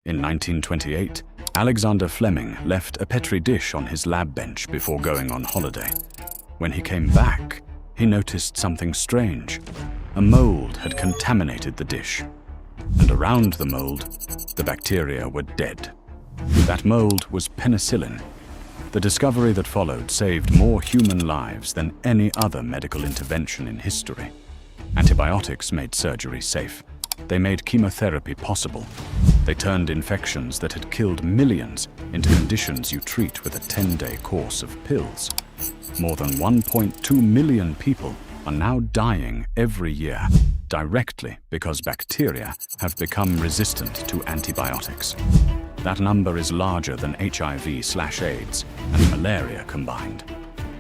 In 1928, Alexander Fleming left a petri dish on his lab bench before going on holiday. When he came back, he noticed something strange. A mold had contaminated the dish, and around the mold, the bacteria were dead. That mold was penicillin. The discovery that followed saved more human lives than any other medical intervention in history. Antibiotics made surgery safe. They made chemotherapy possible. They turned infections that had killed millions into conditions you treat with a 10-day course of pills. More than 1.2 million people are now dying every year directly because bacteria have become resistant to antibiotics. That number is larger than HIV/AIDS and malaria combined.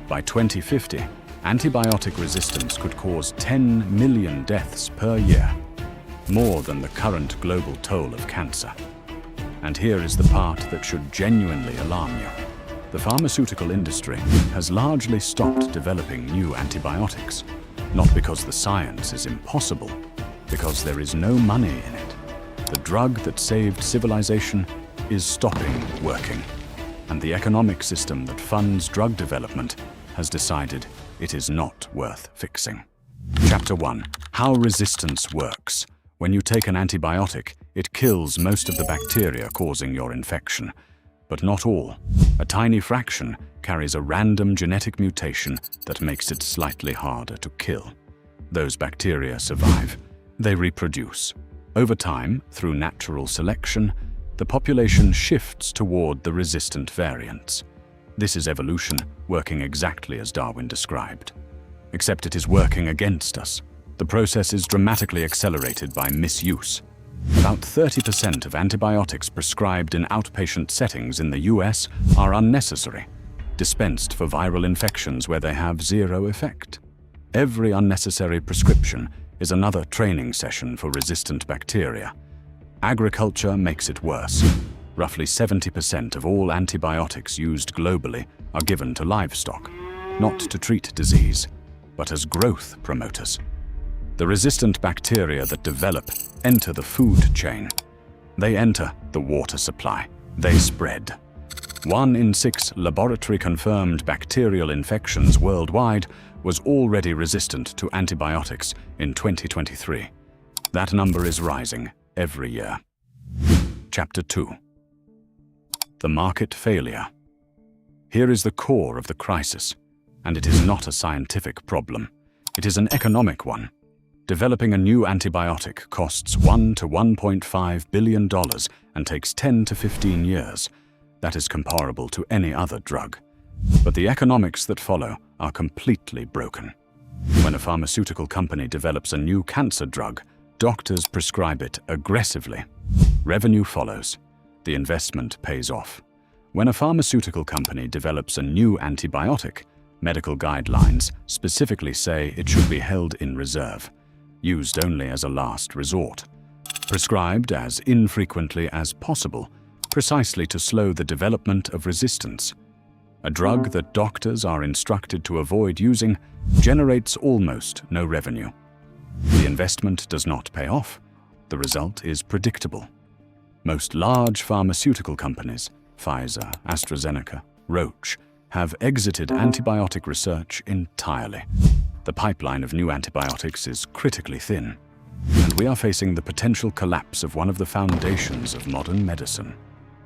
By 2050, antibiotic resistance could cause 10 million deaths per year, more than the current global toll of cancer. And here is the part that should genuinely alarm you. The pharmaceutical industry has largely stopped developing new antibiotics, not because the science is impossible, because there is no money in it. The drug that saved civilization is stopping working, and the economic system that funds drug development has decided it is not worth fixing. Chapter 1. How resistance works. When you take an antibiotic, it kills most of the bacteria causing your infection, but not all. A tiny fraction carries a random genetic mutation that makes it slightly harder to kill. Those bacteria survive. They reproduce. Over time, through natural selection, the population shifts toward the resistant variants. This is evolution working exactly as Darwin described. Except it is working against us. The process is dramatically accelerated by misuse. About 30% of antibiotics prescribed in outpatient settings in the US are unnecessary, dispensed for viral infections where they have zero effect. Every unnecessary prescription is another training session for resistant bacteria. Agriculture makes it worse. Roughly 70% of all antibiotics used globally are given to livestock, not to treat disease, but as growth promoters. The resistant bacteria that develop enter the food chain. They enter the water supply. They spread. 1 in 6 laboratory-confirmed bacterial infections worldwide was already resistant to antibiotics in 2023. That number is rising every year. Chapter 2. The market failure. Here is the core of the crisis, and it is not a scientific problem. It is an economic one. Developing a new antibiotic costs $1 to $1.5 billion and takes 10 to 15 years. That is comparable to any other drug. But the economics that follow are completely broken. When a pharmaceutical company develops a new cancer drug, doctors prescribe it aggressively. Revenue follows. The investment pays off. When a pharmaceutical company develops a new antibiotic, medical guidelines specifically say it should be held in reserve, used only as a last resort, prescribed as infrequently as possible, precisely to slow the development of resistance. A drug that doctors are instructed to avoid using generates almost no revenue. The investment does not pay off. The result is predictable. Most large pharmaceutical companies, Pfizer, AstraZeneca, Roche, have exited antibiotic research entirely. The pipeline of new antibiotics is critically thin, and we are facing the potential collapse of one of the foundations of modern medicine,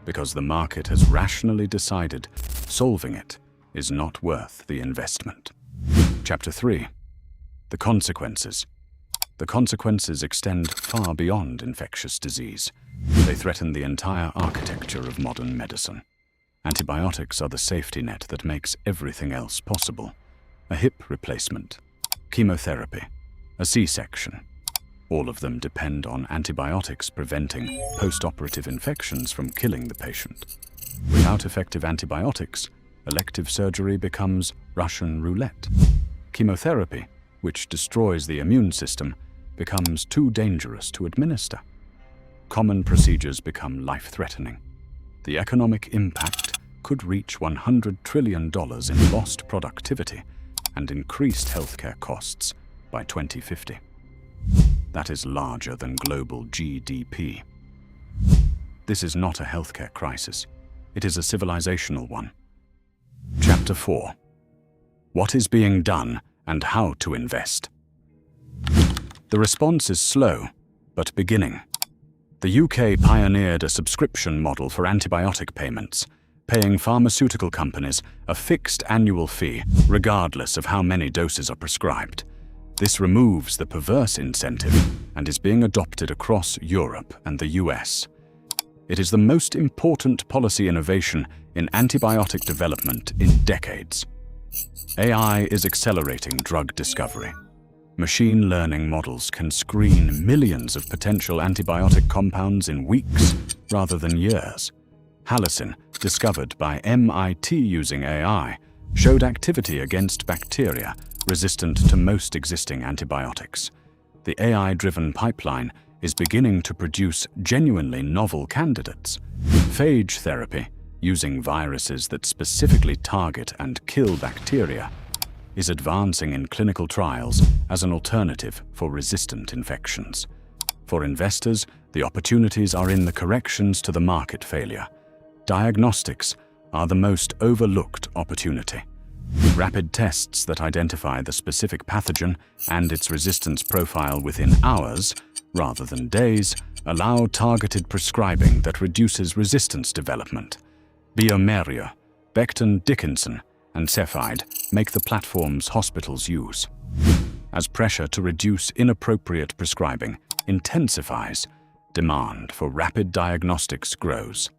because the market has rationally decided solving it is not worth the investment. Chapter 3. The consequences. The consequences extend far beyond infectious disease. They threaten the entire architecture of modern medicine. Antibiotics are the safety net that makes everything else possible. A hip replacement, chemotherapy, a C-section. All of them depend on antibiotics preventing post-operative infections from killing the patient. Without effective antibiotics, elective surgery becomes Russian roulette. Chemotherapy, which destroys the immune system, becomes too dangerous to administer. Common procedures become life-threatening. The economic impact could reach $100 trillion in lost productivity and increased healthcare costs by 2050. That is larger than global GDP. This is not a healthcare crisis. It is a civilizational one. Chapter 4. What is being done and how to invest? The response is slow, but beginning. The UK pioneered a subscription model for antibiotic payments, paying pharmaceutical companies a fixed annual fee regardless of how many doses are prescribed. This removes the perverse incentive and is being adopted across Europe and the US. It is the most important policy innovation in antibiotic development in decades. AI is accelerating drug discovery. Machine learning models can screen millions of potential antibiotic compounds in weeks rather than years. Halicin, discovered by MIT using AI, showed activity against bacteria resistant to most existing antibiotics. The AI-driven pipeline is beginning to produce genuinely novel candidates. Phage therapy, using viruses that specifically target and kill bacteria, is advancing in clinical trials as an alternative for resistant infections. For investors, the opportunities are in the corrections to the market failure. Diagnostics are the most overlooked opportunity. Rapid tests that identify the specific pathogen and its resistance profile within hours, rather than days, allow targeted prescribing that reduces resistance development. bioMérieux, Becton Dickinson, and Cepheid make the platforms hospitals use. As pressure to reduce inappropriate prescribing intensifies, demand for rapid diagnostics grows.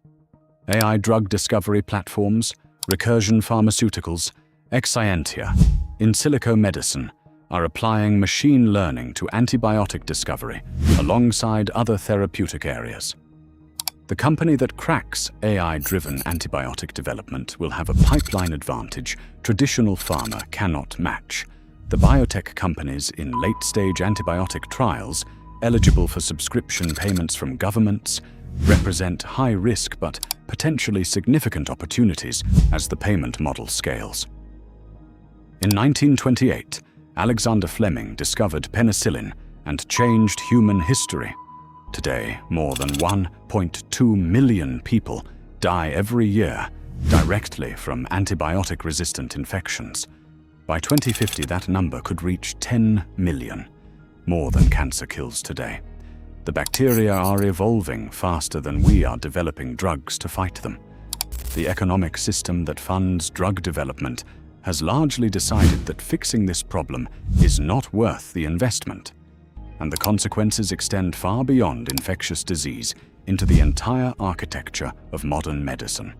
AI drug discovery platforms, Recursion Pharmaceuticals, Exscientia, In Silico Medicine are applying machine learning to antibiotic discovery alongside other therapeutic areas. The company that cracks AI-driven antibiotic development will have a pipeline advantage traditional pharma cannot match. The biotech companies in late-stage antibiotic trials, eligible for subscription payments from governments, represent high-risk but potentially significant opportunities as the payment model scales. In 1928, Alexander Fleming discovered penicillin and changed human history. Today, more than 1.2 million people die every year directly from antibiotic-resistant infections. By 2050, that number could reach 10 million, more than cancer kills today. The bacteria are evolving faster than we are developing drugs to fight them. The economic system that funds drug development has largely decided that fixing this problem is not worth the investment. And the consequences extend far beyond infectious disease into the entire architecture of modern medicine.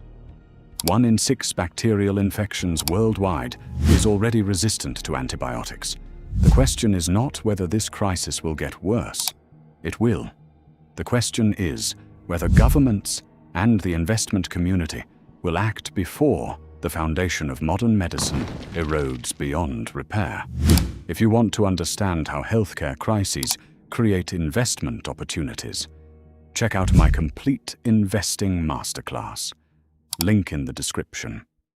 1 in 6 bacterial infections worldwide is already resistant to antibiotics. The question is not whether this crisis will get worse. It will. The question is whether governments and the investment community will act before the foundation of modern medicine erodes beyond repair. If you want to understand how healthcare crises create investment opportunities, check out my complete investing masterclass. Link in the description.